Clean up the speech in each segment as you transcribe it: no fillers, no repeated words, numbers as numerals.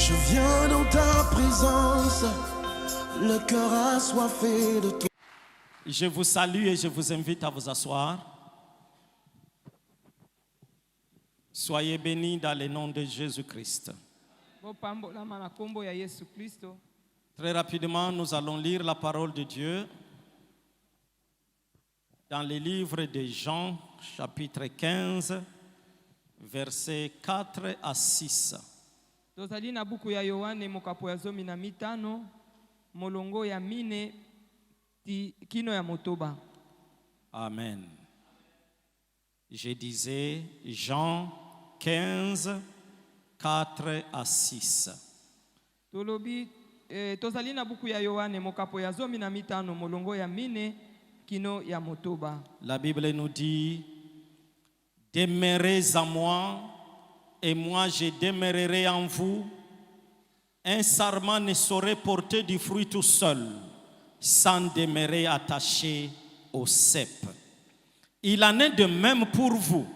Je viens dans ta présence, le cœur assoiffé de toi. Je vous salue et je vous invite à vous asseoir. Soyez bénis dans le nom de Jésus-Christ. Très rapidement, nous allons lire la parole de Dieu dans le livre de Jean, chapitre 15, versets 4 à 6. Tozali na buku ya Yohane mokapo ya 15 molongo ya 4 kino ya motoba. Amen. Je disais Jean 15, 4 à 6. Tolobi tozali na buku ya Yohane mokapo ya 15 molongo ya 4 kino ya motoba. La Bible nous dit: demeurez en moi et moi je demeurerai en vous. Un sarment ne saurait porter du fruit tout seul sans demeurer attaché au cep. Il en est de même pour vous.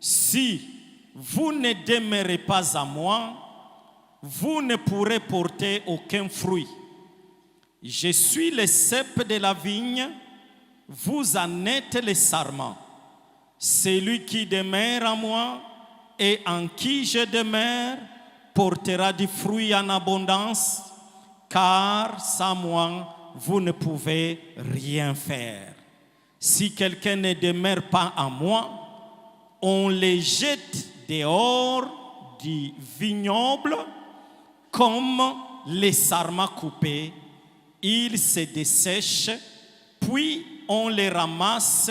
Si vous ne demeurez pas en moi, vous ne pourrez porter aucun fruit. Je suis le cep de la vigne, vous en êtes les sarments. Celui qui demeure en moi et en qui je demeure portera du fruit en abondance, car sans moi, vous ne pouvez rien faire. Si quelqu'un ne demeure pas en moi, on les jette dehors du vignoble comme les sarments coupés. Ils se dessèchent, puis on les ramasse,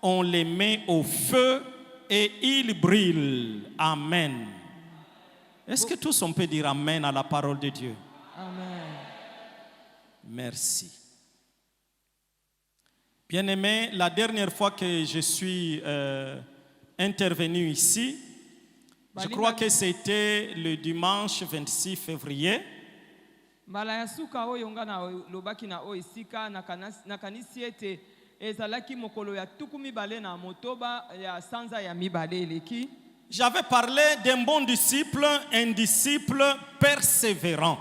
on les met au feu et ils brûlent. Amen. Est-ce que tous on peut dire Amen à la parole de Dieu? Amen. Merci. Bien-aimés, la dernière fois que je suis intervenu ici, je crois que c'était le dimanche 26 février. J'avais parlé d'un bon disciple, un disciple persévérant.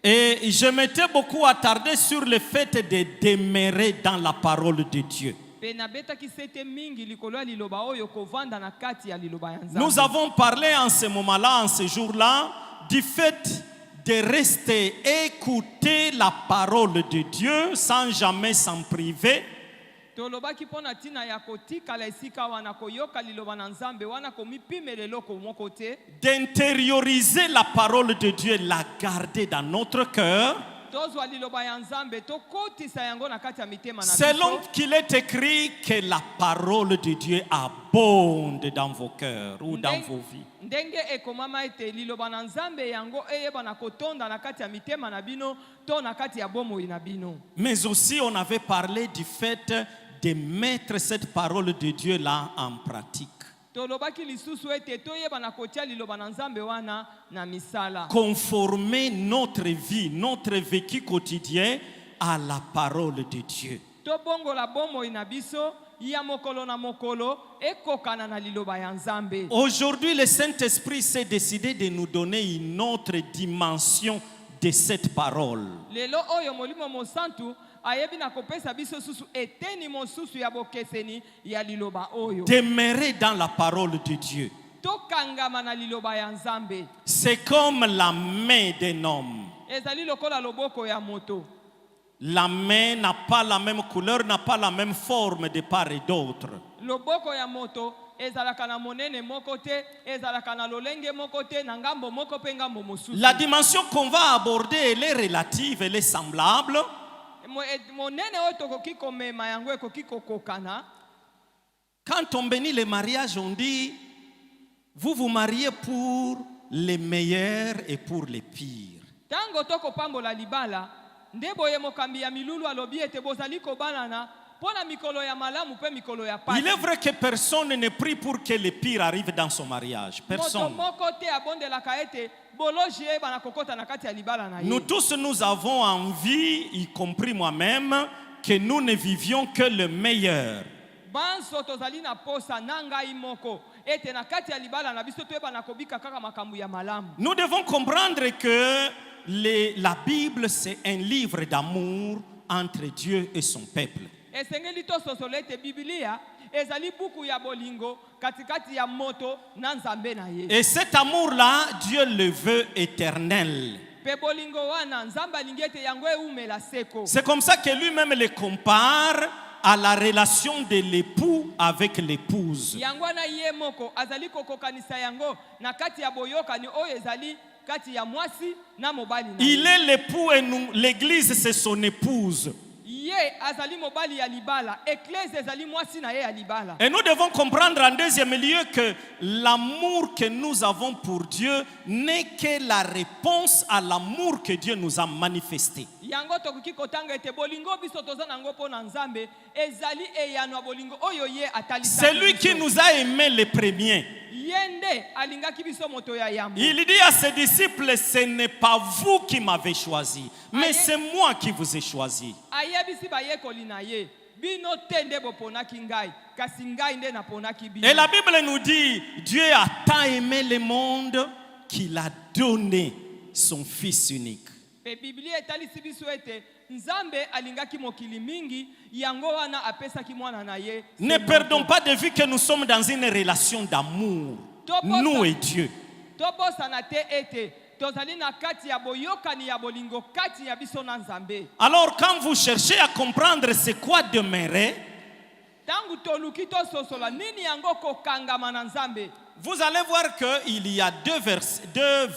Et je m'étais beaucoup attardé sur le fait de demeurer dans la parole de Dieu. Nous avons parlé en ce moment-là, en ce jour-là, du fait de rester écouter la parole de Dieu sans jamais s'en priver. D'intérioriser la parole de Dieu, la garder dans notre cœur. Selon qu'il est écrit que la parole de Dieu abonde dans vos cœurs ou dans vos vies. Mais aussi on avait parlé du fait de mettre cette parole de Dieu là en pratique. Conformer notre vie, notre vécu quotidien à la parole de Dieu. Aujourd'hui, le Saint-Esprit s'est décidé de nous donner une autre dimension de cette parole. Demeurer dans la parole de Dieu. C'est comme la main d'un homme. La main n'a pas la même couleur, n'a pas la même forme de part et d'autre. La dimension qu'on va aborder, elle est relative, elle est semblable. Quand on bénit les mariages, on dit: vous vous mariez pour les meilleurs et pour les pires. Il est vrai que personne ne prie pour que les pires arrivent dans son mariage. Personne. Nous tous, nous avons envie, y compris moi-même, que nous ne vivions que le meilleur. banso tozali na posa na ngai moko ete na kati ya libala na biso toyeba na kobika kaka makambo ya malamu. Nous devons comprendre que la Bible, c'est un livre d'amour entre Dieu et son peuple. Esengeli tososola ete Biblia ezali buku ya bolingo katikati ya moto na nzambe na ye. Et cet amour-là, Dieu le veut éternel. Pe bolingo wana nzambe alingi ete yango eumela seko. C'est comme ça que lui-même le compare à la relation de l'époux avec l'épouse. Yango na ye moko azali kokokanisa yango na kati ya boyokani oyo ezali kati ya mwasi na mobali na. Il est l'époux et nous, l'église c'est son épouse. Ye azali mobali ya libala, église ezali mwasi na ye ya libala. Et nous devons comprendre en deuxième lieu que l'amour que nous avons pour Dieu n'est que la réponse à l'amour que Dieu nous a manifesté. Yango tokuki kotanga ete bolingo biso toza nango pona nzambe ezali eyano bolingo oyo ye atalisa. C'est lui qui nous a aimés les premiers. Yende alingaki biso moto ya yambo. Il dit à ses disciples, ce n'est pas vous qui m'avez choisi, mais c'est moi qui vous ai choisi. Ayebisi ba yekoli na ye bino tende boponaki ngai kasi ngai nde naponaki bino. Et la Bible nous dit, Dieu a tant aimé le monde qu'il a donné son Fils unique. Pe Biblia etalisi biso ete nzambe alingaki mokili mingi yango wana apesaki mwana na ye. Ne perdons pas de vue que nous sommes dans une relation d'amour, nous et Dieu. Tobosana te ete tozali na kati ya boyokani ya bolingo kati ya biso na nzambe. Alors quand vous cherchez à comprendre c'est quoi demeurer, tangu toluki tososola nini yango kokangama na nzambe, vous allez voir qu'il y a deux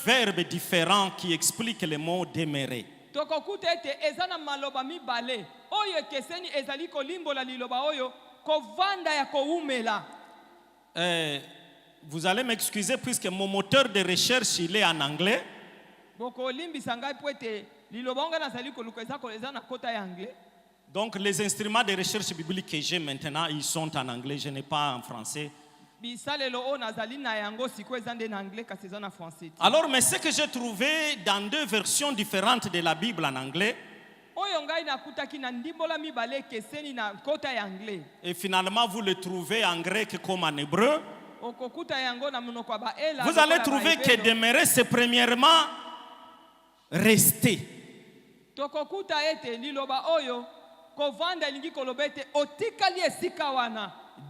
verbes différents qui expliquent le mot demeurer. tokokuta ete ezana maloba mibale oyo ekeseni ezali kolimbola liloba oyo kovanda ya koumela. Vous allez m'excuser puisque mon moteur de recherche il est en anglais. Boko limbisa ngai po ete liloba nga nazali koluka eza na kota ya anglais. Donc les instruments de recherche biblique que j'ai maintenant, ils sont en anglais, je n'ai pas en français. Alors, mais ce que j'ai trouvé dans deux versions différentes de la Bible en anglais, et finalement vous le trouvez en grec comme en hébreu, vous allez trouver que demeurer c'est premièrement rester.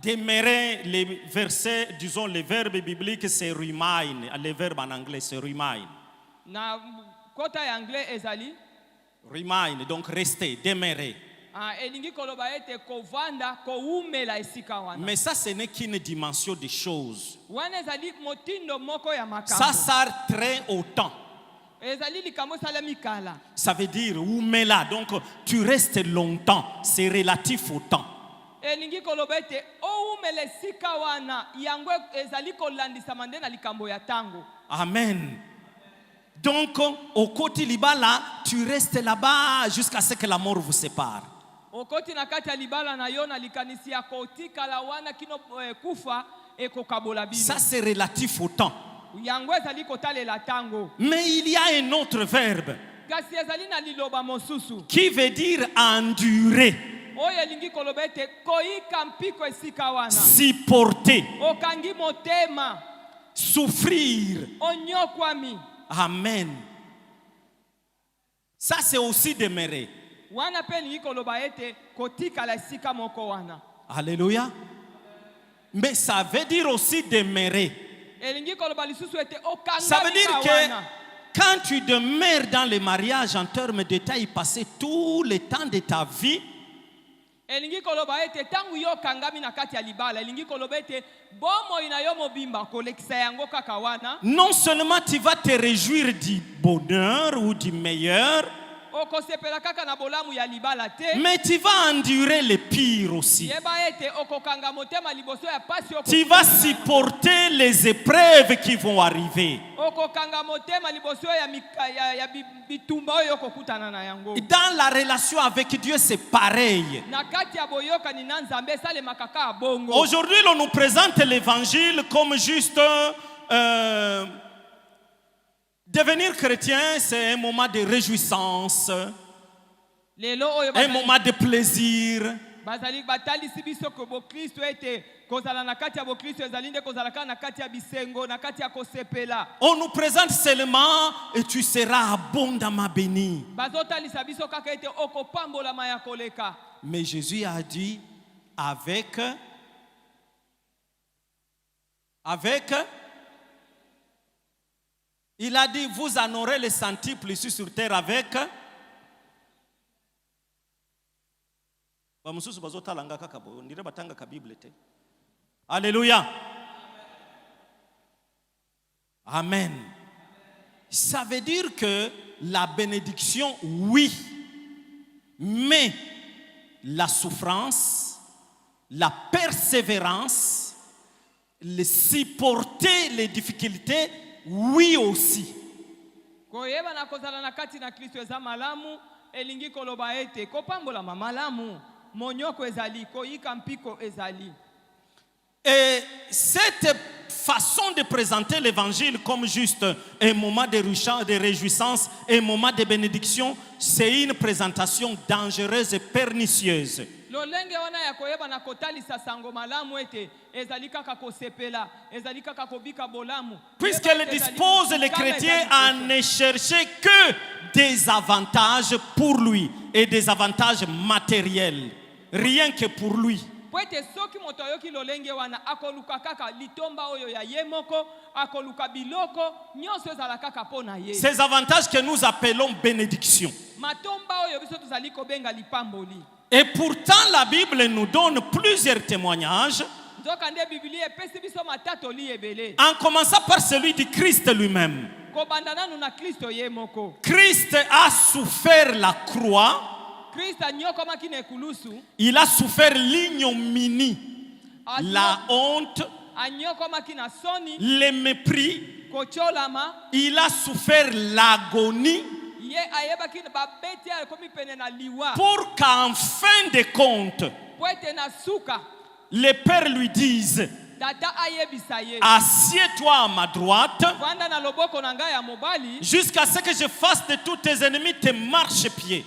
Demeurer, les versets, disons les verbes bibliques, c'est remain. Le verbe en anglais, c'est remain. Remain, donc rester, demeurer. Mais ça, ce n'est qu'une dimension des choses. Ça sert très au temps. Ça veut dire oumela, donc tu restes longtemps, c'est relatif au temps. Amen. Donc au côté libala, tu restes là-bas jusqu'à ce que la mort vous sépare. Ça c'est relatif au temps. Mais il y a un autre verbe qui veut dire endurer, supporter, souffrir. Amen. Ça c'est aussi demeurer. Alléluia. Mais ça veut dire aussi demeurer. Ça veut dire que quand tu demeures dans le mariage en termes de temps, y passer tout le temps de ta vie, non seulement tu vas te réjouir du bonheur ou du meilleur, mais tu vas endurer le pire aussi. Tu vas supporter les épreuves qui vont arriver. Dans la relation avec Dieu, c'est pareil. Aujourd'hui, on nous présente l'évangile comme juste devenir chrétien, c'est un moment de réjouissance, un moment de plaisir. bazali batalisi biso ko bokristo ete kozala na kati ya bokristo ezali nde kozala kaka na kati ya bisengo na kati ya kosepela. On nous présente seulement et tu seras abondamment béni. Bazotalisa biso kaka ete okopambolama ya koleka. Mais Jésus a dit il a dit vous en aurez le centuple ici sur terre avec Alléluia. Amen. Ça veut dire que la bénédiction, oui, mais la souffrance, la persévérance, le supporter les difficultés, oui aussi. Koyeba na kozala na kati na Kristo eza malamu elingi koloba ete kopambola malamu monyoko ezali koyika mpiko ezali. Et cette façon de présenter l'évangile comme juste un moment de réjouissance, un moment de bénédiction, c'est une présentation dangereuse et pernicieuse. Lolenge wana ya koyeba na kotalisa sango malamu ete ezali kaka kosepela ezali kaka kobika bolamu. Puisqu'elle dispose les chrétiens à ne chercher que des avantages pour lui et des avantages matériels, rien que pour lui. Poete soki moto yoki lolenge wana akoluka kaka litomba oyo ya yemoko akoluka biloko nyonso ezala kaka pona ye. Ces avantages que nous appelons bénédiction. Matomba oyo biso tozali kobenga lipamboli. Et pourtant la Bible nous donne plusieurs témoignages. En commençant par celui du Christ lui-même. Christ a souffert la croix. Il a souffert l'ignominie, la honte, le mépris. Il a souffert l'agonie. Pour qu'en fin de compte, le Père lui dise: assieds-toi à ma droite jusqu'à ce que je fasse de tous tes ennemis tes marchepieds.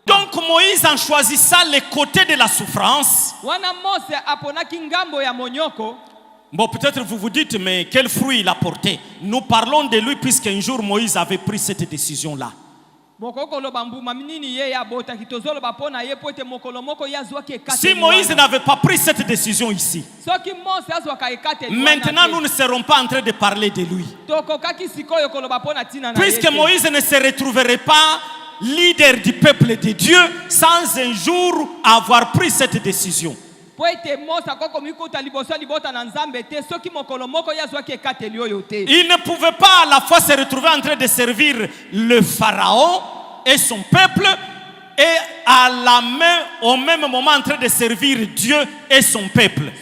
Donc Moïse, en choisissant les côtés de la souffrance, bon, peut-être vous vous dites, mais quel fruit il a porté? Nous parlons de lui puisqu'un jour Moïse avait pris cette décision-là. Si Moïse n'avait pas pris cette décision ici, maintenant nous ne serons pas en train de parler de lui. Puisque Moïse ne se retrouverait pas leader du peuple de Dieu sans un jour avoir pris cette décision. Il ne pouvait pas à la fois se retrouver en train de servir le pharaon et son peuple et au même moment en train de servir Dieu et son peuple.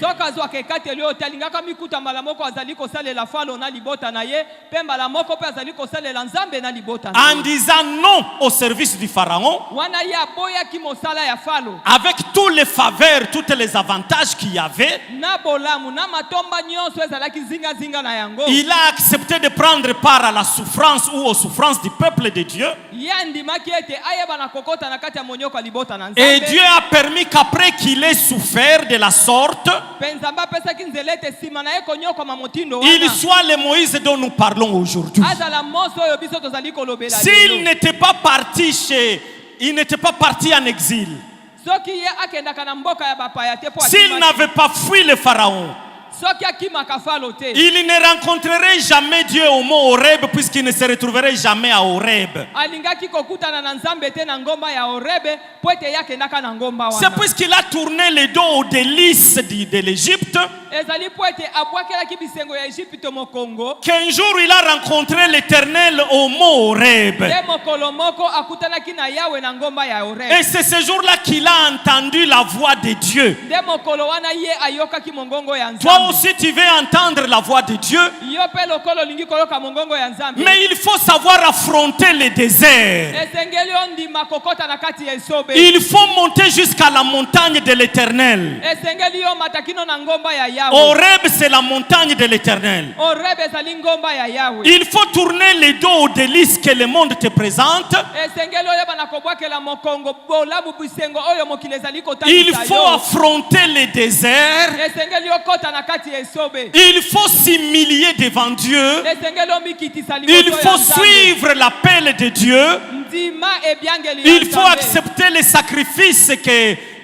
En disant non au service du pharaon, avec tous les faveurs, tous les avantages qu'il y avait, il a accepté de prendre part à la souffrance ou aux souffrances du peuple de Dieu. Et Dieu a permis qu'après qu'il ait souffert de la sorte, il soit le Moïse dont nous parlons aujourd'hui. S'il n'était pas parti il n'était pas parti en exil, s'il n'avait pas fui le pharaon, il ne rencontrerait jamais Dieu au mont Horeb puisqu'il ne se retrouverait jamais à Horeb. C'est puisqu'il a tourné le dos aux délices de l'Égypte qu'un jour il a rencontré l'Éternel au mont Horeb. Et c'est ce jour-là qu'il a entendu la voix de Dieu. Toi aussi tu veux entendre la voix de Dieu, mais il faut savoir affronter le désert. Il faut monter jusqu'à la montagne de l'Éternel. Yahweh. Horeb, c'est la montagne de l'Éternel. Horeb ezali ngomba ya Yahweh. Il faut tourner les dos aux délices que le monde te présente. Esengeli oyeba na kobwakela mokongo bolabu bisengo oyo mokili ezali kotangisa yo. Il faut affronter les déserts. Esengeli okota na kati ya esobe. Il faut s'humilier devant Dieu. Esengeli omikitisa liboso ya Il faut Nzambe. suivre l'appel de Dieu. Ndima ebyangeli ya Il faut Nzambe. accepter les sacrifices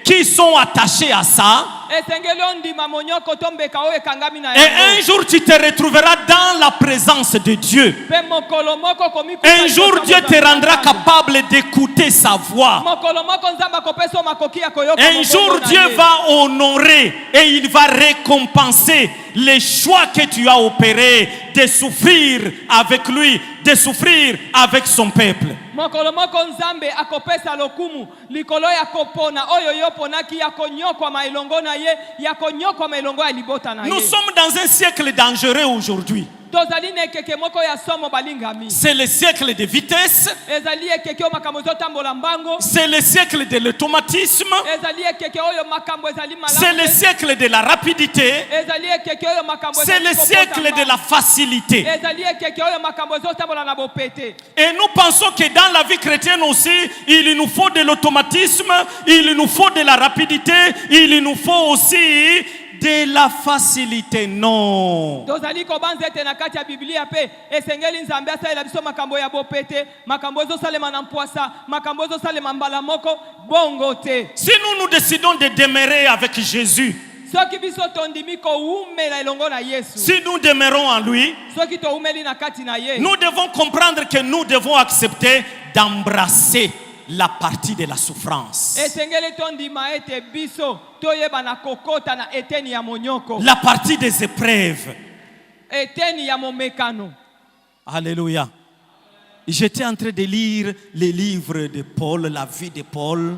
qui sont attachés à ça. Esengeli ondima monyoko tombeka oyo ekangami na Et un yango. jour, tu te retrouveras dans la présence de Dieu. Pe mokolo moko komikuta Un jour, liboso Dieu ya te rendra Nzambe. capable d'écouter sa voix. Mokolo moko Nzambe akopesa makoki ya koyoka Un mobongo jour, na Dieu ye. va honorer et il va récompenser les choix que tu as opérés de souffrir avec lui, de souffrir avec son peuple. Mokolo moko Nzambe akopesa lokumu likolo ya kopona oyo yoponaki ya konyokwa mailongo na ye ya konyokwa mailongo ya libota na ye. Nous sommes dans un siècle dangereux aujourd'hui. Tozali na ekeke moko ya somo balingami. C'est le siècle de vitesse, Ezali ekeke oyo makambo ezotambola mbango. c'est le siècle de l'automatisme, Ezali ekeke oyo makambo ezali c'est le malamu. siècle de la rapidité, Ezali ekeke oyo makambo c'est le ezali siècle kokota de la facilité. ezali ekeke oyo makambo ezotambola na bopete. Et nous pensons que dans la vie chrétienne aussi, il nous faut de l'automatisme, il nous faut de la rapidité, il nous faut aussi de la facilité. Non. Tozali kobanza ete na kati ya Biblia pe esengeli Nzambe asalela biso makambo ya bopete, makambo ezosalema na mpwasa, makambo ezosalema mbala moko bongo te. Si nous décidons de demeurer avec Jésus, Soki biso tondimi koumela elongo na Yesu. si nous demeurons en lui, Soki toumeli na kati na ye. nous devons comprendre que nous devons accepter d'embrasser la partie de la souffrance, Esengeli tondima ete biso toyeba na kokota na eteni ya monyoko. la partie des épreuves. Eteni ya momekano. Alléluia. J'étais en train de lire les livres de Paul, la vie de Paul.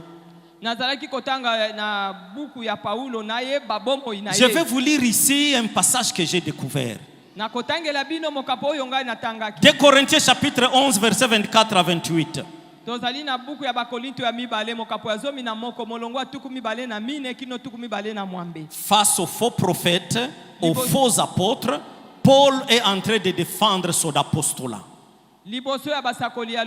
Nazalaki kotanga na buku ya Paulo na ye babomo ina ye. Je vais vous lire ici un passage que j'ai découvert. Na kotangela bino mokapo oyo ngai natangaki. 2 Corinthiens chapitre 11 verset 24 à 28. Tozali na buku ya bakolinto ya mibale mokapo ya zomi na moko molongo tuku mibale na mine kino tuku mibale na mwambe. Face aux faux prophètes, aux faux apôtres, Paul est en train de défendre son apostolat. Liboso ya basakoli ya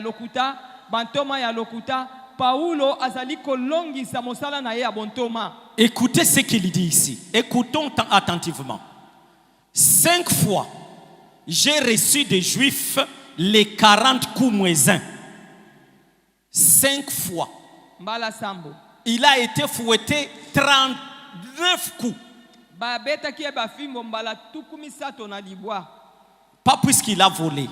lokuta, bantoma ya lokuta, Paulo azali kolongisa mosala na ye ya bontoma. Écoutez ce qu'il dit ici. Écoutons attentivement. 5 fois, j'ai reçu des Juifs les 40 coups moins 1. 5 fois. Mbala sambo. Il a été fouetté 39 coups. Ba beta ki ba fimbo mbala tuku misato na libwa. Pas puisqu'il a volé.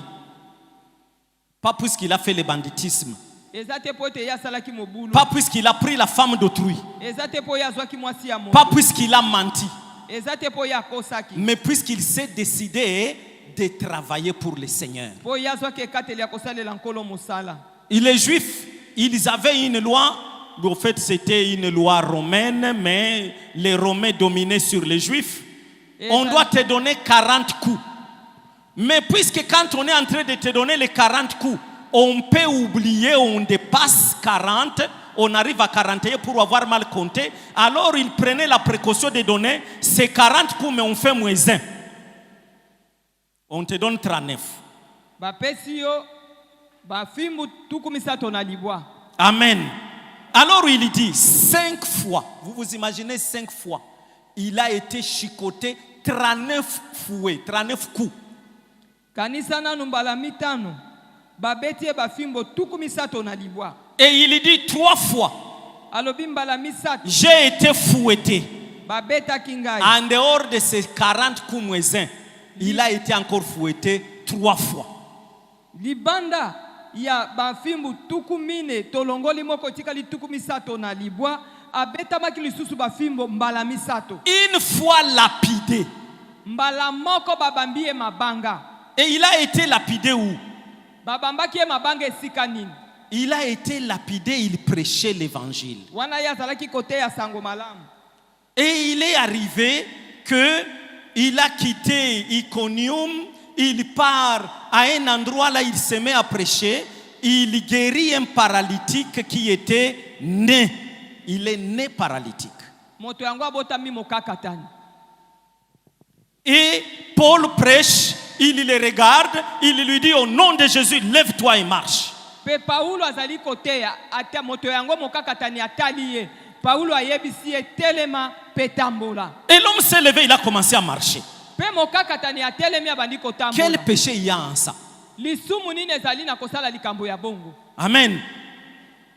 Pas puisqu'il a fait le banditisme. Ezate po te ya salaki mobulu. Pas puisqu'il a pris la femme d'autrui. Ezate po ya zwaki mwasi ya mo. Pas puisqu'il a menti. Ezate po ya kosaki. Mais puisqu'il s'est décidé de travailler pour le Seigneur. Po ya zwaki kateli ya kosalela nkolo musala. Les Juifs, ils avaient une loi. En fait, c'était une loi romaine, mais les Romains dominaient sur les Juifs. On doit te donner 40 coups. Mais puisque quand on est en train de te donner les 40 coups, on peut oublier, on dépasse 40, on arrive à 41 pour avoir mal compté, alors ils prenaient la précaution de donner ces 40 coups, mais on fait moins 1. On te donne 39. Amen. Alors il dit 5 fois, vous vous imaginez 5 fois, il a été chicoté 39 fouets, 39 coups. Et il dit 3 fois, j'ai été fouetté. En dehors de ces 40 coups moins 1, il a été encore fouetté 3 fois. Libanda ya bafimbu tuku mine tolongoli moko tikali tuku misato na libwa abeta makili susu bafimbo mbala misato. Une fois lapidé. Mbala moko babambie mabanga. Et il a été lapidé où? Babambaki mabanga esika nini? Il a été lapidé, il prêchait l'évangile. Wana ya zalaki kote ya sango malamu. Et il est arrivé que il a quitté Iconium, il part à un endroit là, il se met à prêcher, il guérit un paralytique qui était né. Il est né paralytique. Moto yango abotami mokakatani. Et Paul prêche, il les regarde, il lui dit au nom de Jésus, lève-toi et marche. Pe Paulo azali koteya ata moto yango mokakatani atali ye. Paulo ayebisi ye telema pe tambola. Et l'homme s'est levé, il a commencé à marcher. Pe mokakatani atelemi abandi kotambola. Quel péché il y a en ça? Lisumu nini ezali na kosala likambo ya bongo. Amen.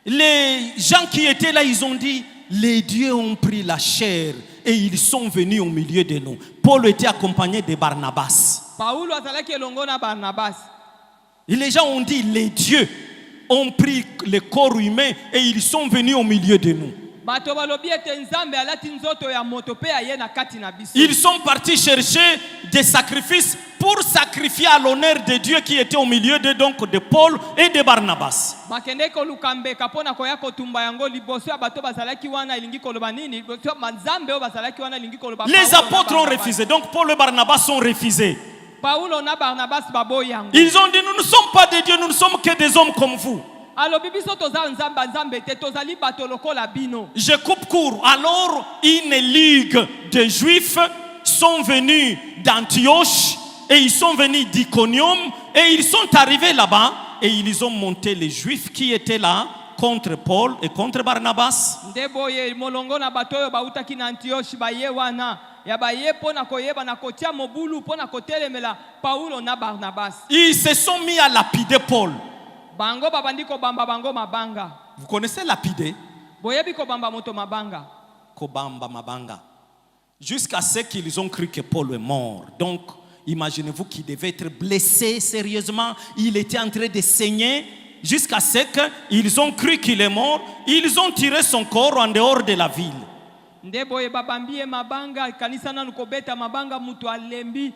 Les gens qui étaient là, ils ont dit, les dieux ont pris la chair et ils sont venus au milieu de nous. Paul était accompagné de Barnabas. Paulo azalaki elongo na Barnabas. Et les gens ont dit, les dieux ont pris le corps humain et ils sont venus au milieu de nous. Bato balobi ete nzambe alati nzoto ya moto pe aye na kati na biso. Ils sont partis chercher des sacrifices pour sacrifier à l'honneur de Dieu qui était au milieu de, donc, de Paul et de Barnabas. Bakende koluka mbeka pona koya kotumba yango liboso ya bato bazalaki wana ilingi koloba nini liboso manzambe o bazalaki wana ilingi koloba. Les apôtres ont refusé, donc Paul et Barnabas ont refusé. Paulo na Barnabas baboyi yango. Ils ont dit, nous ne sommes pas des dieux, nous ne sommes que des hommes comme vous. Alobi biso toza nzamba nzambe te tozali bato lokola bino. Je coupe court. Alors, une ligue de juifs sont venus d'Antioche et ils sont venus d'Iconium et ils sont arrivés là-bas et ils ont monté les juifs qui étaient là contre Paul et contre Barnabas. Ndeboye molongo na bato oyo bautaki na Antioche baye wana ya baye pona koyeba na kotia mobulu pona kotelemela Paulo na Barnabas. Ils se sont mis à lapider Paul. Bango babandi ko bamba bango mabanga. Vous connaissez lapider? Boyebi ko bamba moto mabanga. Kobamba mabanga. Jusqu'à ce qu'ils ont cru que Paul est mort. Donc, imaginez-vous qu'il devait être blessé sérieusement. Il était en train de saigner. Jusqu'à ce qu'ils ont cru qu'il est mort. Ils ont tiré son corps en dehors de la ville. Ndeboye babambie mabanga kanisa nanu kobeta mabanga mutu alembi.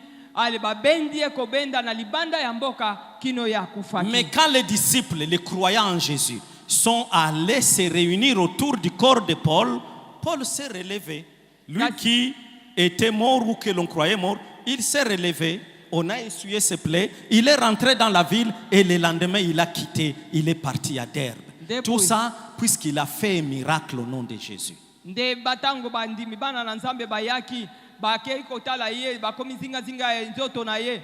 Mais quand les disciples, les croyants en Jésus, sont allés se réunir autour du corps de Paul, Paul s'est relevé. Lui qui était mort ou que l'on croyait mort, il s'est relevé. On a essuyé ses plaies. Il est rentré dans la ville et le lendemain, il a quitté. Il est parti à Derbe. Tout ça, puisqu'il a fait un miracle au nom de Jésus. Bakei kotala ye bakomi zinga nzoto na ye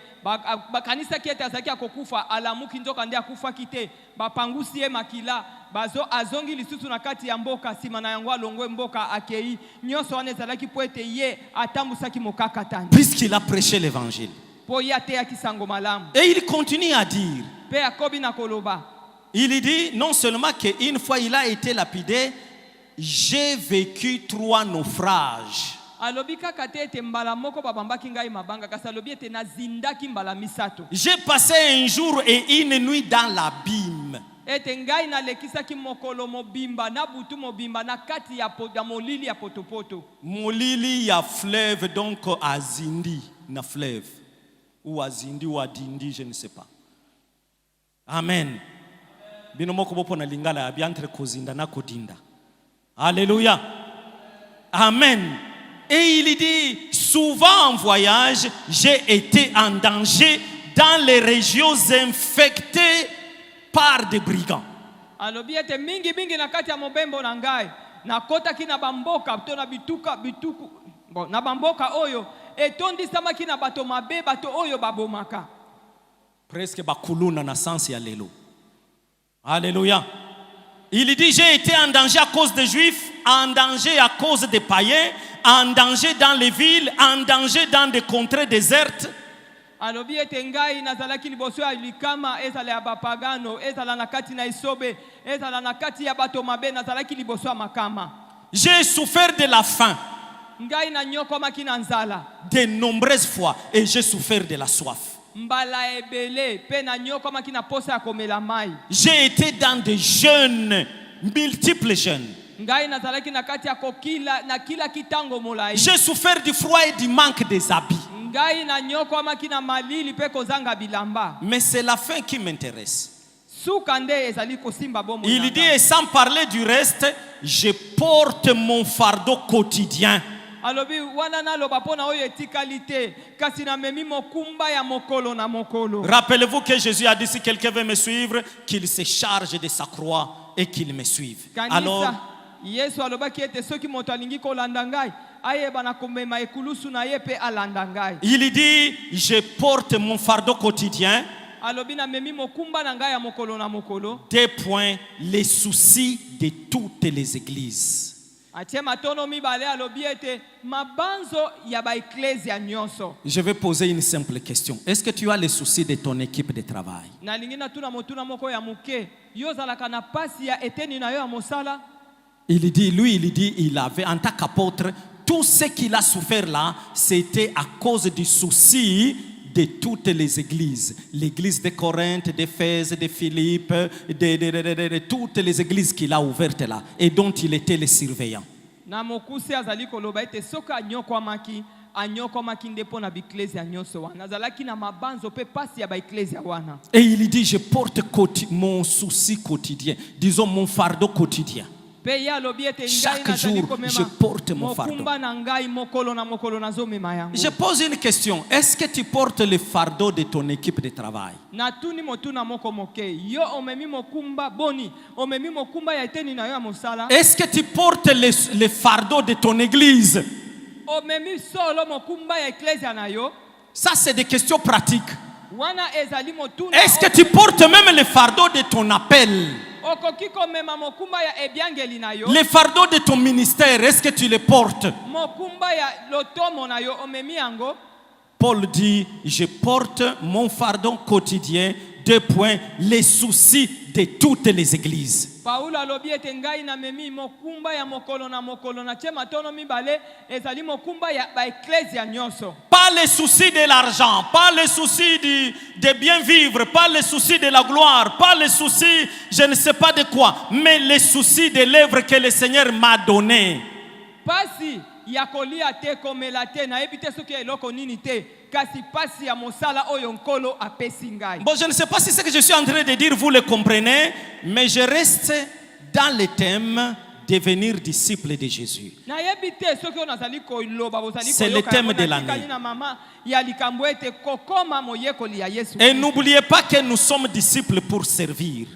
bakanisa kiete azaki akokufa alamuki nzoka ndia kufa kite bapangusi ye makila bazo azongi lisusu na kati ya mboka sima na yango alongwe mboka akei nyoso wana ezalaki po ete ye atambusaki mokakatani puisqu'il a prêché l'évangile po ye ateyaki sango malamu et il continue à dire pe akobi na koloba il dit non seulement qu'une fois il a été lapidé j'ai vécu 3 naufrages. J'ai passé un jour et une nuit dans l'abîme. Molili ya fleuve donc azindi na fleuve ou azindi ou adindi je ne sais pas. Amen. Binomoko bopo na lingala ya biantre kozinda na kodinda. Alléluia. Amen. Et il dit, souvent en voyage, j'ai été en danger dans les régions infectées par des brigands. Presque bakuluna na sens ya lelo. Alléluia. Il dit, j'ai été en danger à cause des Juifs, en danger à cause des païens, en danger dans les villes, en danger dans des contrées désertes. J'ai souffert de la faim de nombreuses fois et j'ai souffert de la soif. J'ai été dans des jeûnes, multiples jeûnes. J'ai souffert du froid et du manque des habits. Mais c'est la fin qui m'intéresse. Il dit, et sans parler du reste, je porte mon fardeau quotidien. Rappelez-vous que Jésus a dit, si quelqu'un veut me suivre, qu'il se charge de sa croix et qu'il me suive. Alors, ayeba na komema ekulusu na ye pe alanda ngai. Il dit, je porte mon fardeau quotidien. Alobi na memi mokumba na ngai ya mokolo na mokolo. 2 points, les soucis de toutes les églises. Atie matono mibale alobi ete mabanzo ya ba ecclesia nyonso. Je vais poser une simple question. Est-ce que tu as les soucis de ton équipe de travail? Na lingina tuna motuna moko ya muke. Yo zalaka na pasi ya eteni na yo ya mosala. Il dit, il avait, en tant qu'apôtre, tout ce qu'il a souffert là, c'était à cause du souci de toutes les églises. L'église de Corinthe, d'Éphèse, de Philippe, de toutes les églises qu'il a ouvertes là, et dont il était le surveillant. Na mokusi azali koloba ete soka anyokwamaki anyokwamaki ndepo na biklesia nyonso wana. Azalaki na mabanzo pe pasi ya ba eklesia wana. Et il dit, je porte mon souci quotidien, disons mon fardeau quotidien. Chaque jour, je porte mon fardeau. Je pose une question. Est-ce que tu portes le fardeau de ton équipe de travail? Est-ce que tu portes le fardeau de ton église? Ça, c'est des questions pratiques. Est-ce que tu portes même le fardeau de ton appel? Le fardeau de ton ministère, est-ce que tu le portes? Paul dit, je porte mon fardeau quotidien, 2 points, les soucis de toutes les églises. Pas les soucis de l'argent, pas les soucis de bien vivre, pas les soucis de la gloire, pas les soucis je ne sais pas de quoi, mais les soucis de l'œuvre que le Seigneur m'a donné. Bon, je ne sais pas si ce que je suis en train de dire, vous le comprenez, mais je reste dans le thème devenir disciple de Jésus. C'est le thème de l'année. Et n'oubliez pas que nous sommes disciples pour servir.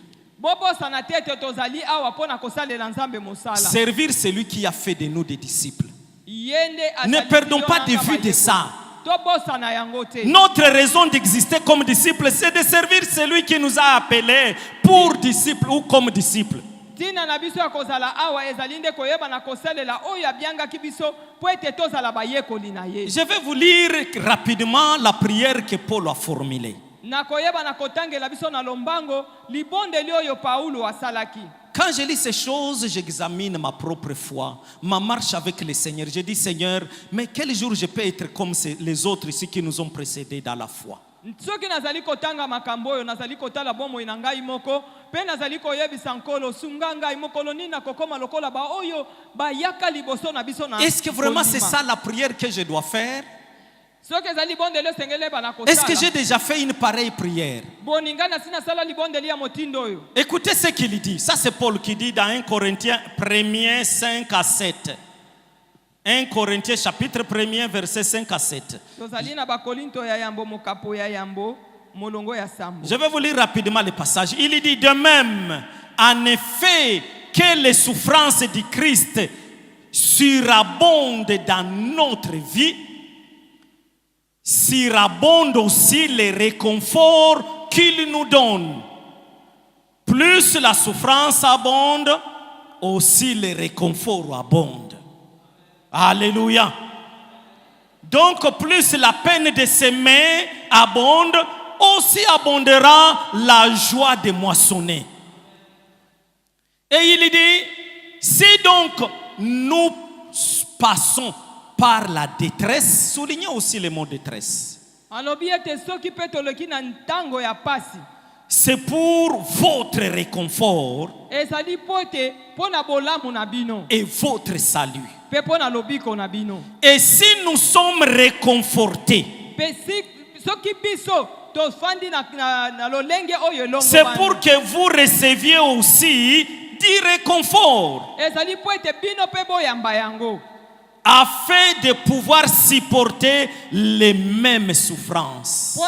Servir, c'est lui qui a fait de nous des disciples. Ne perdons pas de vue de ça. Notre raison d'exister comme disciples, c'est de servir celui qui nous a appelés pour disciples ou comme disciples. Je vais vous lire rapidement la prière que Paul a formulée. Quand je lis ces choses, j'examine ma propre foi, ma marche avec le Seigneur. Je dis, Seigneur, mais quel jour je peux être comme les autres ici qui nous ont précédés dans la foi? Est-ce que vraiment c'est ça la prière que je dois faire? Est-ce que j'ai déjà fait une pareille prière? Écoutez ce qu'il dit. Ça c'est Paul qui dit dans 1 Corinthiens 1er 5 à 7. 1 Corinthiens chapitre 1er verset 5 à 7. Je vais vous lire rapidement le passage. Il dit de même, en effet, que les souffrances du Christ surabondent dans notre vie, surabonde aussi les réconforts qu'il nous donne. Plus la souffrance abonde, aussi les réconforts abondent. Alléluia. Donc plus la peine de s'aimer abonde, aussi abondera la joie de moissonner. Et il dit, si donc nous passons par la détresse, soulignez aussi le mot détresse. C'est pour votre réconfort et votre salut. Et si nous sommes réconfortés, c'est pour que vous receviez aussi du réconfort, afin de pouvoir supporter les mêmes souffrances.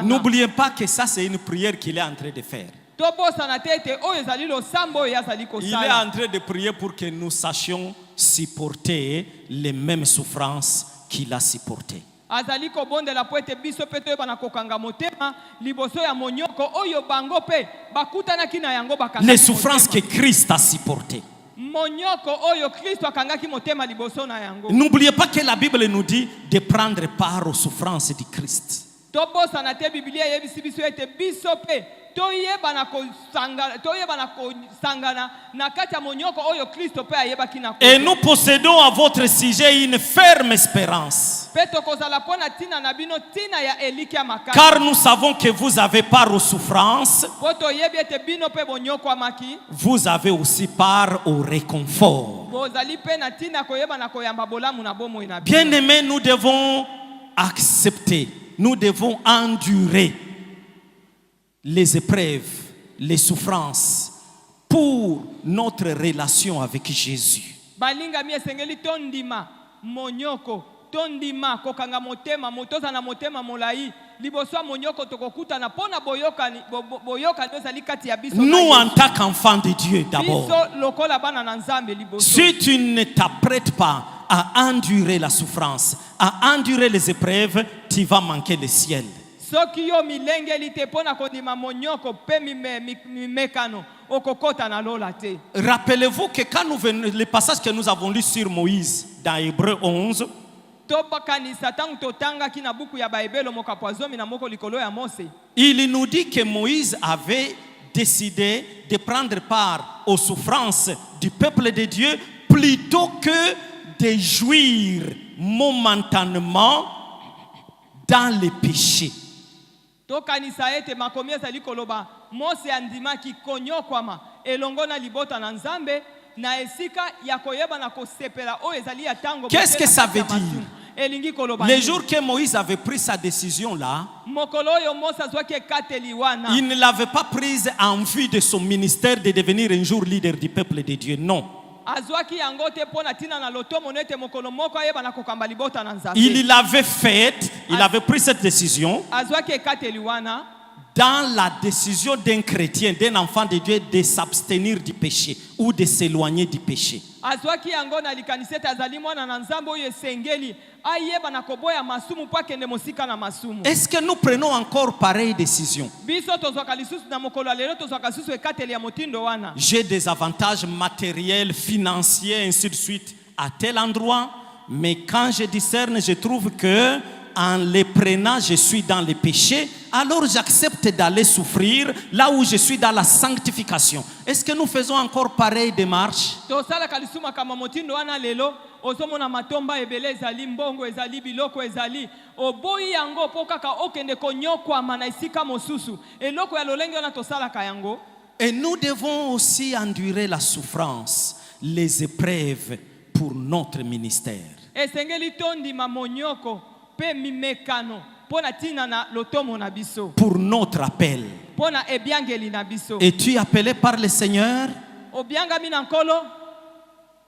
N'oubliez pas que ça c'est une prière qu'il est en train de faire. tobosana te ete oyo ezali losambo oyo azali Il est kosala. en train de prier pour que nous sachions supporter les mêmes souffrances qu'il a supportées. Azali kobondela po ete biso pe toyebana kokanga motema liboso ya monyoko oyo bango pe bakutanaki na yango bakanga Les souffrances que Christ a supportées. monyoko oyo Kristo akangaki motema liboso na yango. N'oubliez pas que la Bible nous dit de prendre part aux souffrances du Christ. Tobosana te Biblia yebisi biso ete biso pe toyebana kosangana na kati ya monyoko oyo Kristo pe ayebaki na Et nous possédons à votre sujet une ferme espérance. pe tokozala pona tina na bino tina ya eliki ya makasi. Car nous savons que vous avez part aux souffrances, Po toyebi ete bino pe bonyoko amaki vous avez aussi part au réconfort. bozali pe na tina koyebana koyamba bolamu na bomoi na bino. Bien-aimés, nous devons accepter, nous devons endurer les épreuves, les souffrances pour notre relation avec Jésus. Balinga mi esengeli tondima monyoko tondima kokanga motema motoza na motema molai liboso ya monyoko tokokutana pona boyokani ozali kati ya biso na Nous, Yesu. en tant qu'enfants de Dieu, d'abord, Biso lokola bana na Nzambe liboso. si tu ne t'apprêtes pas à endurer la souffrance, à endurer les épreuves, tu vas manquer le ciel. Soki yo milengeli te pona kondima monyoko pe mimekano okokota na lola te. Rappelez-vous que quand nous venons, le passage que nous avons lu sur Moïse dans Hébreu 11, Tobakanisa tangu totangaki na buku ya Baibelo mokapo azomi na moko likolo ya Mose. il nous dit que Moïse avait décidé de prendre part aux souffrances du peuple de Dieu plutôt que de jouir momentanément dans les péchés. Tokanisa ete makomi ezali koloba Mose andimaki konyokwama elongo na libota na Nzambe na esika ya koyeba na kosepela o ezali ya tango. Qu'est-ce que ça veut dire? Elingi koloba Les jours que Moïse avait pris sa décision là, mokolo yo Mose azwaki ekateli wana il ne l'avait pas prise en vue de son ministère de devenir un jour leader du peuple de Dieu. Non. azwaki yango te pona tina na lotomo nete mokolo moko ayeba na kokamba libota na Nzambe. Il l'avait faite, il avait pris cette décision Azwaki ekateli wana dans la décision d'un chrétien, d'un enfant de Dieu de s'abstenir du péché ou de s'éloigner du péché. azwaki yango na likanisete azali mwana na Nzambe oyo esengeli ayeba na koboya masumu po akende mosika na masumu. Est-ce que nous prenons encore pareille décision? Biso tozwaka lisusu na mokolo ya lelo tozwaka lisusu ekateli ya motindo wana. J'ai des avantages matériels, financiers, ainsi de suite, à tel endroit, mais quand je discerne, je trouve que en les prenant, je suis dans le péché, alors j'accepte d'aller souffrir là où je suis dans la sanctification. Est-ce que nous faisons encore pareille démarche? Tosalaka lisusu makambo motindo wana lelo ozomona matomba ebele ezali mbongo ezali biloko ezali oboyi yango po kaka okende konyokwama na esika mosusu eloko ya lolenge wana tosalaka yango. Et nous devons aussi endurer la souffrance, les épreuves pour notre ministère. Esengeli tondima monyoko pe mimekano pona tina na lotomo na biso Pour notre appel. pona ebiangeli na biso. Es-tu appelé par le Seigneur? Obiangami na nkolo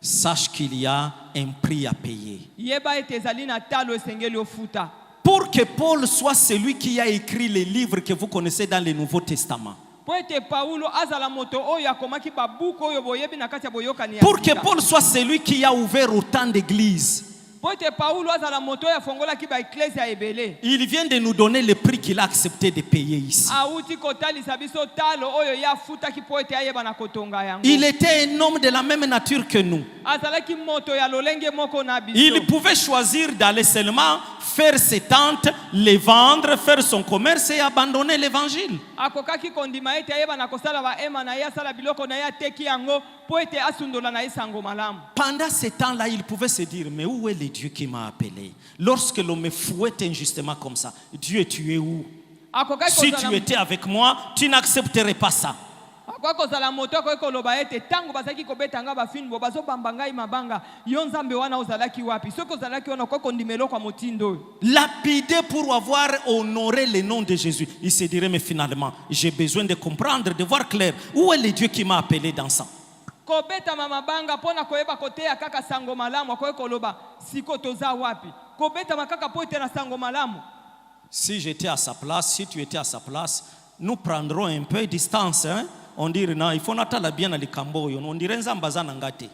Sache qu'il y a un prix à payer. yeba ete ezali na talo esengeli ofuta. Pour que Paul soit celui qui a écrit les livres que vous connaissez dans le Nouveau Testament. Po ete Paulo azala moto oyo akomaki babuku oyo boyebi na kati ya boyokani ya Pour que sika. Paul soit celui qui a ouvert autant d'églises. Po ete Paulo azala moto oyo afongolaki ba eklesia ebele. Il vient de nous donner le prix qu'il a accepté de payer ici. Auti kotalisa biso talo oyo ya futaki po ete ayeba na kotonga yango. Il était un homme de la même nature que nous. Azalaki moto ya lolenge moko na biso. Il pouvait choisir d'aller seulement faire ses tentes, les vendre, faire son commerce et abandonner l'évangile. Akokaki kondima ete ayeba na kosala ba ema na ya sala biloko na ya teki yango po ete asundola na esango malamu. Pendant ce temps-là, il pouvait se dire, mais où est le Dieu qui m'a appelé? Lorsque l'on me fouette injustement comme ça, Dieu, tu es où? Akokaki Si kozala tu étais avec moi, tu n'accepterais pas ça. Akokaki kozala moto akoki koloba ete tango bazalaki kobetanga bafinbo bazobamba ngai mabanga yo Nzambe wana ozalaki wapi? Soki ozalaki wana okoki kondima eloko ya motindo oyo. Lapidé pour avoir honoré le nom de Jésus. Il se dirait, mais finalement, j'ai besoin de comprendre, de voir clair. Où est le Dieu qui m'a appelé dans ça? Kobeta mabanga pona koyeba koteya kaka sango malamu akoki koloba siko toza wapi? Kobeta makaka po ete na sango malamu. Si j'étais à sa place, si tu étais à sa place, nous prendrons un peu de distance. Hein? On dirait, non, il faut natala bien à likambo. On dirait nzambaza nangate.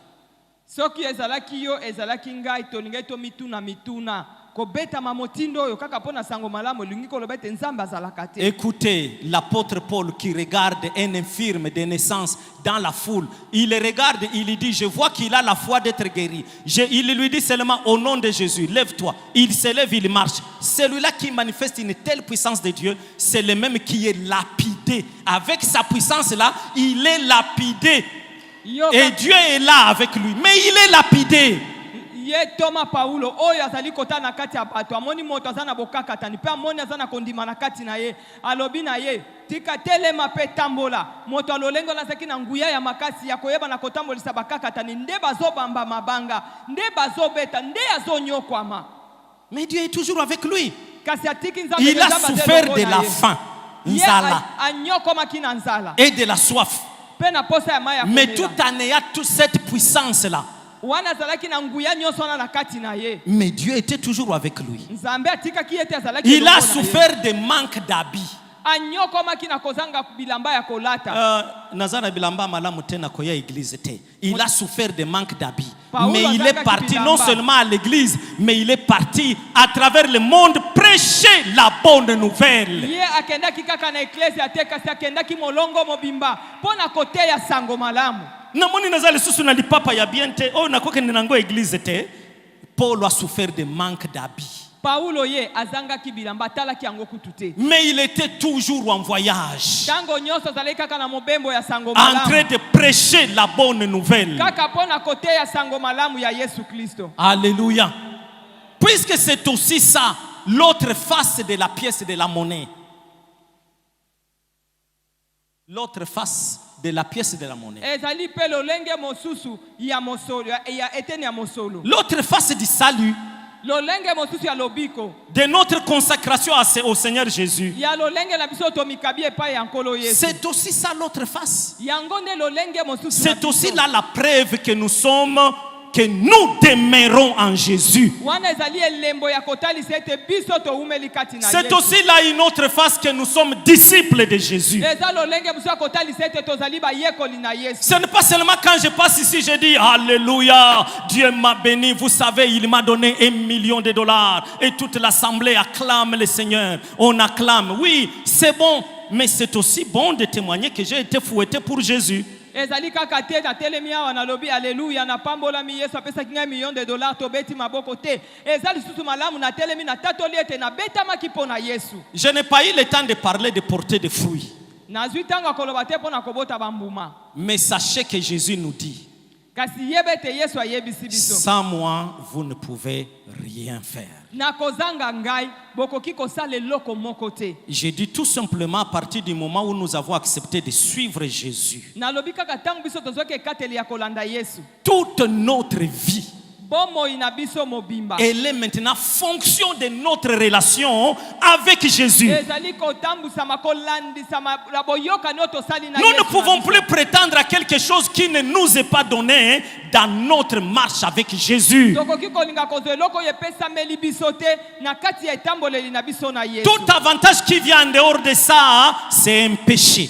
Soki ezalaki yo ezalaki ngai tolingai to mituna kobeta mamotindo oyo kaka pona sango malamu lingi koloba ete nzambe azalaka te. Écoutez l'apôtre Paul qui regarde un infirme de naissance dans la foule. Il le regarde, il lui dit, je vois qu'il a la foi d'être guéri. Il lui dit seulement au nom de Jésus, lève-toi. Il se lève, il marche. Celui-là qui manifeste une telle puissance de Dieu, c'est le même qui est lapidé. Avec sa puissance-là, il est lapidé. Et Dieu est là avec lui. Mais il est lapidé. Ye Thomas Paulo oyo azali kota na kati ya bato amoni moto azana bokakatani pe amoni azana kondima na kati na ye alobi na ye tika telema pe tambola moto alolengo lazaki na nguya ya makasi ya koyeba na kotambolisa bakakatani nde bazobamba mabanga nde bazobeta nde azonyokwama. Mais Dieu est toujours avec lui. Kasi atiki nzambe Il a souffert de la faim, nzala, et de la soif. Mais tout en ayant toute cette puissance-là, mais Dieu était toujours avec lui. Il a souffert de manque d'habits. Il a souffert de manque d'habits. Mais il est parti non seulement à l'église, mais il est parti à travers le monde prêcher la bonne nouvelle. Paul a souffert de manque d'habits. Mais il était toujours en voyage, en train de prêcher la bonne nouvelle. Alléluia. Puisque c'est aussi ça, l'autre face de la pièce de la monnaie. L'autre face de la pièce de la monnaie. L'autre face du salut, de notre consacration au Seigneur Jésus. C'est aussi ça l'autre face. C'est aussi là la preuve que nous sommes, que nous demeurons en Jésus. C'est aussi là une autre face que nous sommes disciples de Jésus. Ce n'est pas seulement quand je passe ici, je dis Alléluia, Dieu m'a béni. Vous savez, il m'a donné $1 million et toute l'assemblée acclame le Seigneur. On acclame. Oui, c'est bon, mais c'est aussi bon de témoigner que j'ai été fouetté pour Jésus. Ezali kaka te na telemi awa na lobi alleluya na pambola mi Yesu apesa kinga $1 million tobeti maboko te ezali susu malamu na telemi na tatoli ete na betama kipona Yesu. Je n'ai pas eu le temps de parler de porter des fruits. Nazwi tango koloba te pona kobota bambuma. Mais sachez que Jésus nous dit, kasi yebete Yesu ayebisi biso, sans moi vous ne pouvez rien faire. Je dis tout simplement à partir du moment où nous avons accepté de suivre Jésus, toute notre vie, elle est maintenant fonction de notre relation avec Jésus. Nous ne pouvons plus prétendre à quelque chose qui ne nous est pas donné dans notre marche avec Jésus. Tout avantage qui vient en dehors de ça, c'est un péché.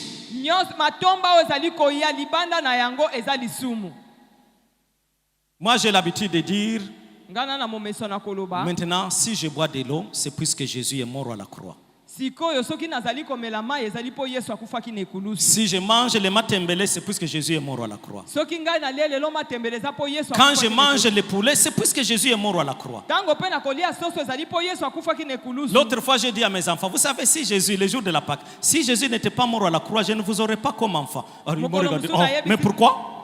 Moi, j'ai l'habitude de dire, maintenant, si je bois de l'eau, c'est puisque Jésus est mort à la croix. Si je mange le matembele, c'est puisque Jésus est mort à la croix. Quand je mange le poulet, c'est puisque Jésus est mort à la croix. L'autre fois, j'ai dit à mes enfants, vous savez, si Jésus, le jour de la Pâque, si Jésus n'était pas mort à la croix, je ne vous aurais pas comme enfant. Alors, ils m'ont regardé, oh, mais pourquoi?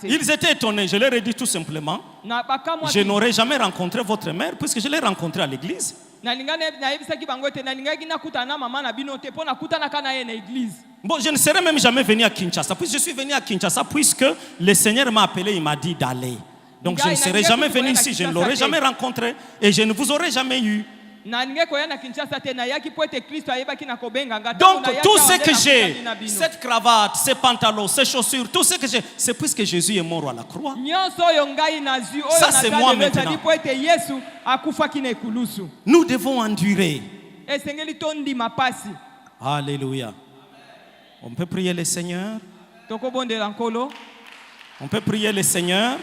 Ils étaient étonnés, je leur ai dit tout simplement, je n'aurais jamais rencontré votre mère puisque je l'ai rencontrée à l'église. Bon, je ne serais même jamais venu à Kinshasa. Puis je suis venu à Kinshasa puisque le Seigneur m'a appelé, il m'a dit d'aller. Donc je ne serais jamais venu ici, je ne l'aurais jamais rencontré et je ne vous aurais jamais eu. Donc tout ce que j'ai, cette cravate, ces pantalons, ces chaussures, tout ce que j'ai, c'est puisque Jésus est mort à la croix. Ça c'est moi maintenant. Nous devons endurer. Alléluia. On peut prier le Seigneur. On peut prier le Seigneur.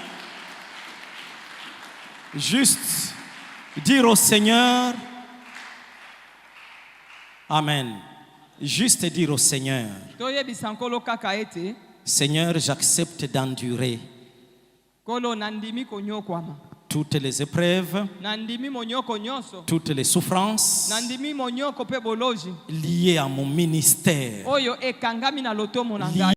Juste dire au Seigneur, Amen. Juste dire au Seigneur, Seigneur, j'accepte d'endurer toutes les épreuves, toutes les souffrances liées à mon ministère,